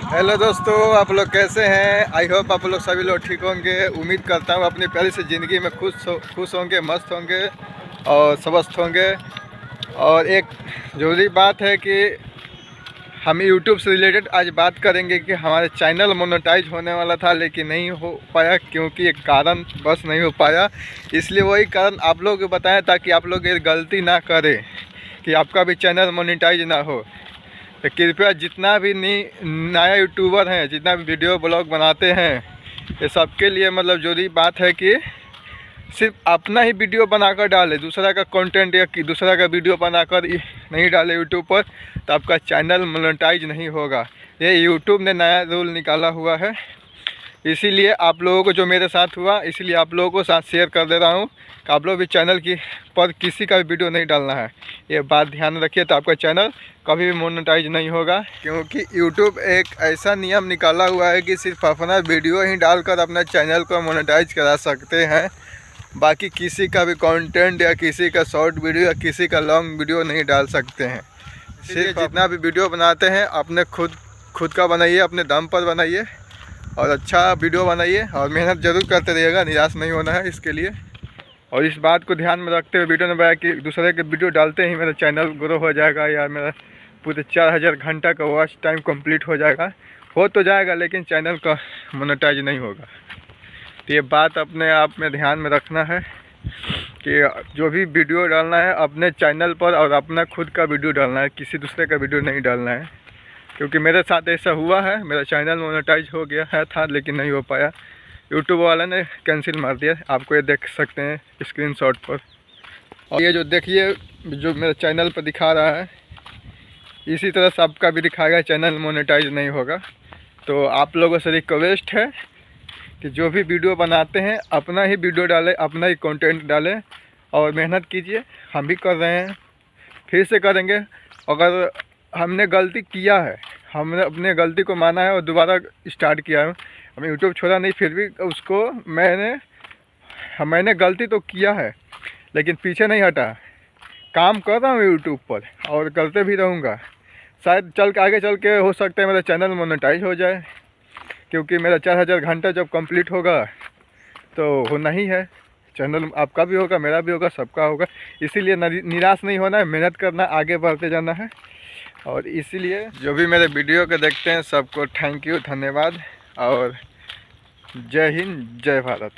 Hello दोस्तों, आप लोग कैसे हैं। आई होप आप लोग सभी लोग ठीक होंगे। उम्मीद करता हूँ अपनी प्यारी सी ज़िंदगी में खुश होंगे, मस्त होंगे और स्वस्थ होंगे। और एक ज़रूरी बात है कि हम यूट्यूब से रिलेटेड आज बात करेंगे कि हमारे चैनल मोनेटाइज होने वाला था लेकिन नहीं हो पाया, क्योंकि एक कारण बस नहीं हो पाया। इसलिए वही कारण आप लोग को बताएं ताकि आप लोग ये गलती ना करें कि आपका भी चैनल मोनेटाइज ना हो। तो कृपया जितना भी नया यूट्यूबर हैं, जितना भी वीडियो ब्लॉग बनाते हैं, ये सबके लिए मतलब जरूरी बात है कि सिर्फ अपना ही वीडियो बनाकर डालें, दूसरा का कंटेंट या कि दूसरा का वीडियो बनाकर नहीं डालें यूट्यूब पर, तो आपका चैनल मोनेटाइज नहीं होगा। ये यूट्यूब ने नया रूल निकाला हुआ है। इसीलिए आप लोगों को जो मेरे साथ हुआ, इसीलिए आप लोगों को साथ शेयर कर दे रहा हूँ कि आप लोग भी चैनल की पर किसी का भी वीडियो नहीं डालना है। ये बात ध्यान रखिए, तो आपका चैनल कभी भी मोनेटाइज नहीं होगा। क्योंकि यूट्यूब एक ऐसा नियम निकाला हुआ है कि सिर्फ अपना वीडियो ही डालकर अपने चैनल को मोनेटाइज करा सकते हैं। बाकी किसी का भी कंटेंट या किसी का शॉर्ट वीडियो या किसी का लॉन्ग वीडियो नहीं डाल सकते हैं। सिर्फ जितना भी वीडियो बनाते हैं अपने खुद का बनाइए, अपने दम पर बनाइए और अच्छा वीडियो बनाइए और मेहनत ज़रूर करते रहिएगा, निराश नहीं होना है इसके लिए। और इस बात को ध्यान में रखते हुए वीडियो ने बताया कि दूसरे के वीडियो डालते ही मेरा चैनल ग्रो हो जाएगा या मेरा पूरे 4000 घंटा का वॉच टाइम कंप्लीट हो जाएगा। हो तो जाएगा लेकिन चैनल का मोनेटाइज नहीं होगा। तो ये बात अपने आप में ध्यान में रखना है कि जो भी वीडियो डालना है अपने चैनल पर और अपना खुद का वीडियो डालना है, किसी दूसरे का वीडियो नहीं डालना है। क्योंकि मेरे साथ ऐसा हुआ है, मेरा चैनल मोनेटाइज हो गया है था लेकिन नहीं हो पाया। यूट्यूब वाला ने कैंसिल मार दिया। आपको ये देख सकते हैं स्क्रीनशॉट पर। और ये जो देखिए जो मेरे चैनल पर दिखा रहा है, इसी तरह से आपका भी दिखाएगा, चैनल मोनेटाइज नहीं होगा। तो आप लोगों से रिक्वेस्ट है कि जो भी वीडियो बनाते हैं अपना ही वीडियो डालें, अपना ही कंटेंट डालें और मेहनत कीजिए। हम भी कर रहे हैं, फिर से करेंगे। अगर हमने गलती किया है, हमने अपने गलती को माना है और दोबारा स्टार्ट किया है, हमें यूट्यूब छोड़ा नहीं, फिर भी उसको मैंने गलती तो किया है लेकिन पीछे नहीं हटा, काम कर रहा हूँ यूट्यूब पर और करते भी रहूँगा। शायद आगे चल के हो सकता है मेरा चैनल मोनेटाइज हो जाए, क्योंकि मेरा 4000 घंटा जब कंप्लीट होगा तो होना ही है। चैनल आपका भी होगा, मेरा भी होगा, सबका होगा। इसीलिए निराश नहीं होना है, मेहनत करना, आगे बढ़ते जाना है। और इसीलिए जो भी मेरे वीडियो को देखते हैं सबको थैंक यू, धन्यवाद और जय हिंद, जय भारत।